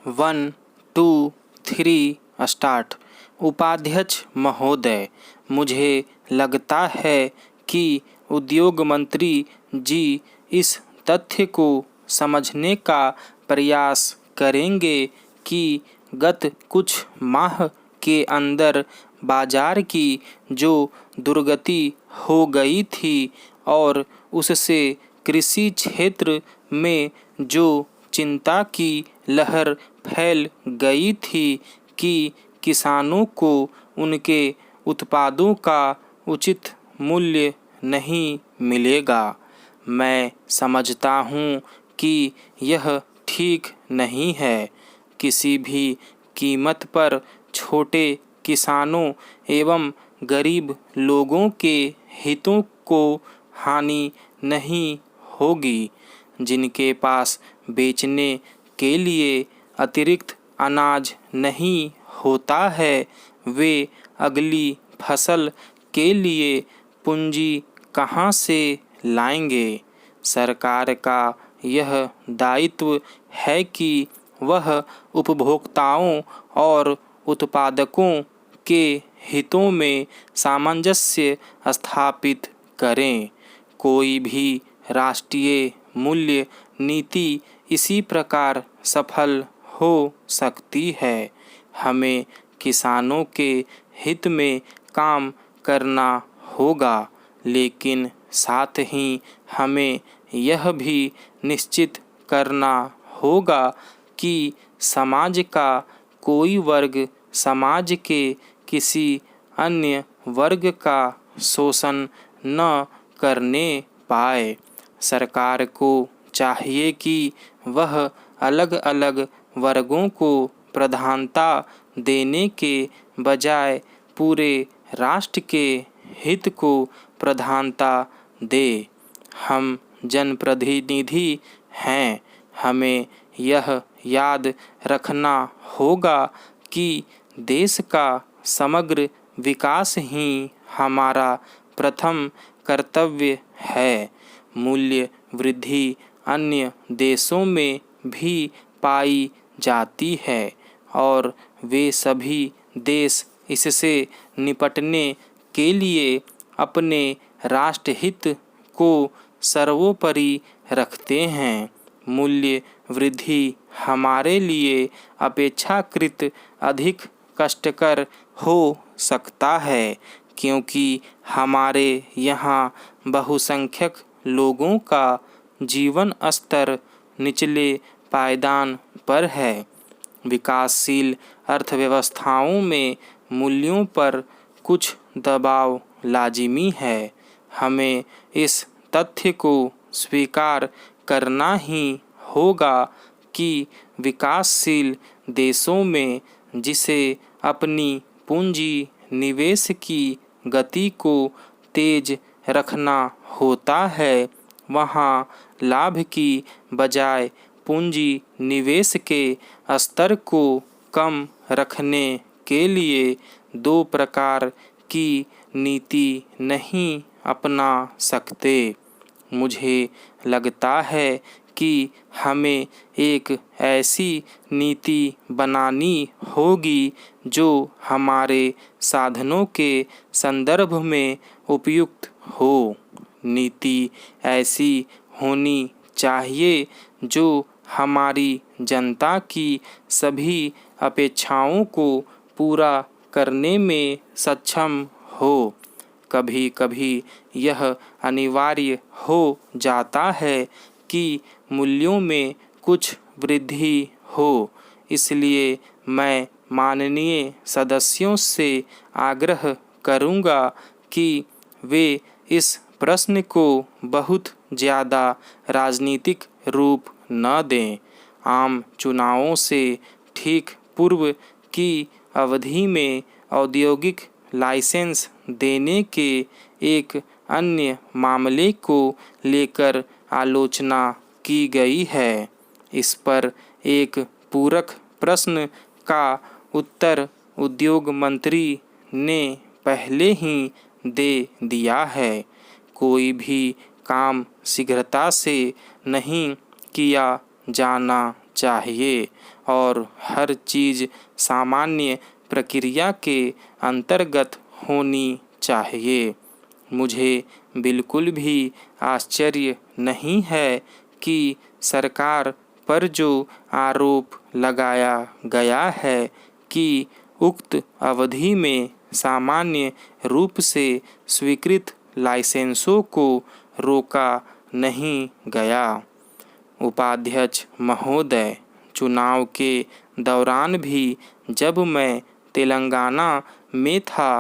1 2 3 start. उपाध्यक्ष महोदय, मुझे लगता है कि उद्योग मंत्री जी इस तथ्य को समझने का प्रयास करेंगे कि गत कुछ माह के अंदर बाजार की जो दुर्गति हो गई थी और उससे कृषि क्षेत्र में जो चिंता की लहर फैल गई थी कि किसानों को उनके उत्पादों का उचित मूल्य नहीं मिलेगा। मैं समझता हूँ कि यह ठीक नहीं है। किसी भी कीमत पर छोटे किसानों एवं गरीब लोगों के हितों को हानि नहीं होगी। जिनके पास बेचने के लिए अतिरिक्त अनाज नहीं होता है, वे अगली फसल के लिए पूंजी कहाँ से लाएंगे? सरकार का यह दायित्व है कि वह उपभोक्ताओं और उत्पादकों के हितों में सामंजस्य स्थापित करें। कोई भी राष्ट्रीय मूल्य नीति इसी प्रकार सफल हो सकती है। हमें किसानों के हित में काम करना होगा, लेकिन साथ ही हमें यह भी निश्चित करना होगा कि समाज का कोई वर्ग समाज के किसी अन्य वर्ग का शोषण न करने पाए। सरकार को चाहिए कि वह अलग अलग वर्गों को प्रधानता देने के बजाय पूरे राष्ट्र के हित को प्रधानता दे। हम जनप्रतिनिधि हैं। हमें यह याद रखना होगा कि देश का समग्र विकास ही हमारा प्रथम कर्तव्य है। मूल्य वृद्धि अन्य देशों में भी पाई जाती है और वे सभी देश इससे निपटने के लिए अपने राष्ट्रहित को सर्वोपरि रखते हैं। मूल्य वृद्धि हमारे लिए अपेक्षाकृत अधिक कष्टकर हो सकता है, क्योंकि हमारे यहाँ बहुसंख्यक लोगों का जीवन स्तर निचले पायदान पर है। विकासशील अर्थव्यवस्थाओं में मूल्यों पर कुछ दबाव लाजिमी है। हमें इस तथ्य को स्वीकार करना ही होगा कि विकासशील देशों में जिसे अपनी पूंजी निवेश की गति को तेज रखना होता है, वहाँ लाभ की बजाय पूंजी निवेश के स्तर को कम रखने के लिए दो प्रकार की नीति नहीं अपना सकते। मुझे लगता है कि हमें एक ऐसी नीति बनानी होगी जो हमारे साधनों के संदर्भ में उपयुक्त हो। नीति ऐसी होनी चाहिए जो हमारी जनता की सभी अपेक्षाओं को पूरा करने में सक्षम हो। कभी कभी यह अनिवार्य हो जाता है कि मूल्यों में कुछ वृद्धि हो। इसलिए मैं माननीय सदस्यों से आग्रह करूंगा कि वे इस प्रश्न को बहुत ज़्यादा राजनीतिक रूप न दें। आम चुनावों से ठीक पूर्व की अवधि में औद्योगिक लाइसेंस देने के एक अन्य मामले को लेकर आलोचना की गई है। इस पर एक पूरक प्रश्न का उत्तर उद्योग मंत्री ने पहले ही दे दिया है। कोई भी काम शीघ्रता से नहीं किया जाना चाहिए और हर चीज़ सामान्य प्रक्रिया के अंतर्गत होनी चाहिए। मुझे बिल्कुल भी आश्चर्य नहीं है कि सरकार पर जो आरोप लगाया गया है कि उक्त अवधि में सामान्य रूप से स्वीकृत लाइसेंसों को रोका नहीं गया। उपाध्यक्ष महोदय, चुनाव के दौरान भी जब मैं तेलंगाना में था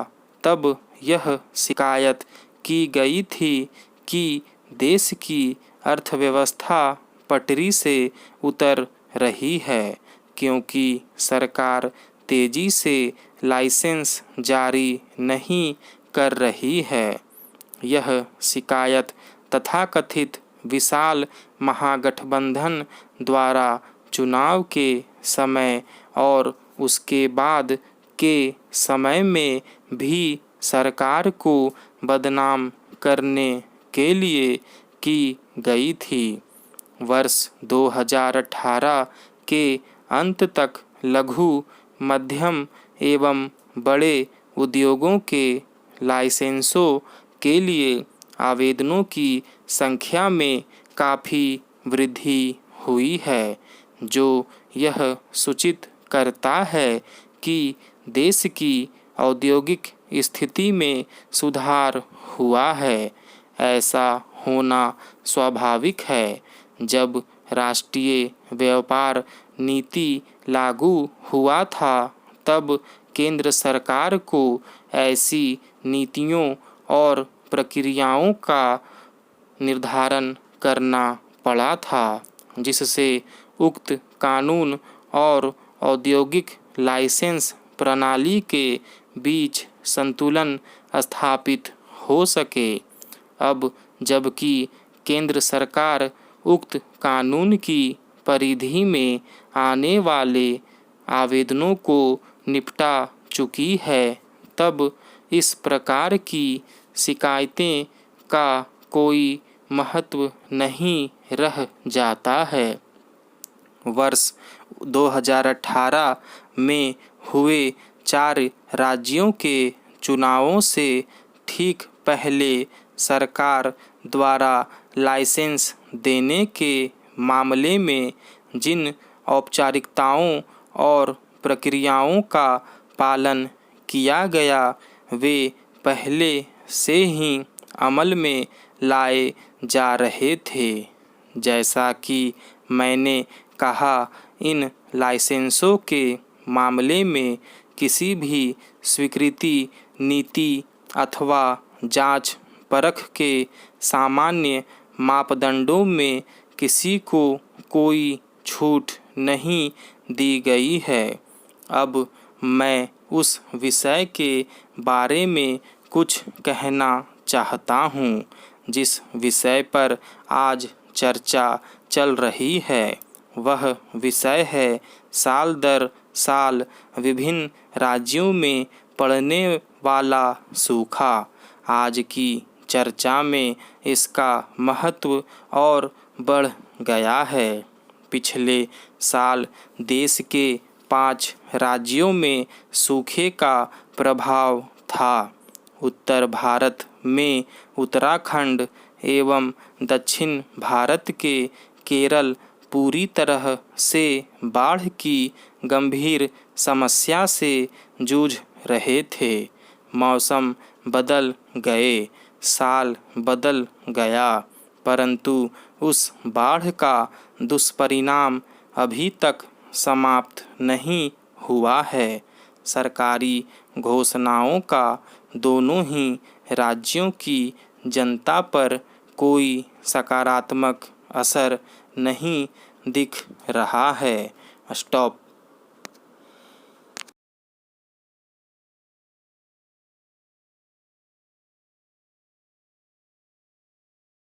तब यह शिकायत की गई थी कि देश की अर्थव्यवस्था पटरी से उतर रही है क्योंकि सरकार तेजी से लाइसेंस जारी नहीं कर रही है। यह शिकायत तथाकथित विशाल महागठबंधन द्वारा चुनाव के समय और उसके बाद के समय में भी सरकार को बदनाम करने के लिए की गई थी। वर्ष 2018 के अंत तक लघु, मध्यम एवं बड़े उद्योगों के लाइसेंसों के लिए आवेदनों की संख्या में काफ़ी वृद्धि हुई है, जो यह सूचित करता है कि देश की औद्योगिक स्थिति में सुधार हुआ है। ऐसा होना स्वाभाविक है। जब राष्ट्रीय व्यापार नीति लागू हुआ था तब केंद्र सरकार को ऐसी नीतियों और प्रक्रियाओं का निर्धारण करना पड़ा था जिससे उक्त कानून और औद्योगिक लाइसेंस प्रणाली के बीच संतुलन स्थापित हो सके। अब जबकि केंद्र सरकार उक्त कानून की परिधि में आने वाले आवेदनों को निपटा चुकी है, तब इस प्रकार की शिकायतें का कोई महत्व नहीं रह जाता है। वर्ष 2018 में हुए 4 राज्यों के चुनावों से ठीक पहले सरकार द्वारा लाइसेंस देने के मामले में जिन औपचारिकताओं और प्रक्रियाओं का पालन किया गया वे पहले से ही अमल में लाए जा रहे थे। जैसा कि मैंने कहा, इन लाइसेंसों के मामले में किसी भी स्वीकृति नीति अथवा जांच परख के सामान्य मापदंडों में किसी को कोई छूट नहीं दी गई है। अब मैं उस विषय के बारे में कुछ कहना चाहता हूँ जिस विषय पर आज चर्चा चल रही है। वह विषय है साल दर साल विभिन्न राज्यों में पड़ने वाला सूखा। आज की चर्चा में इसका महत्व और बढ़ गया है। पिछले साल देश के 5 राज्यों में सूखे का प्रभाव था। उत्तर भारत में उत्तराखंड एवं दक्षिण भारत के केरल पूरी तरह से बाढ़ की गंभीर समस्या से जूझ रहे थे। मौसम बदल गए, साल बदल गया, परंतु उस बाढ़ का दुष्परिणाम अभी तक समाप्त नहीं हुआ है। सरकारी घोषणाओं का दोनों ही राज्यों की जनता पर कोई सकारात्मक असर नहीं दिख रहा है। स्टॉप।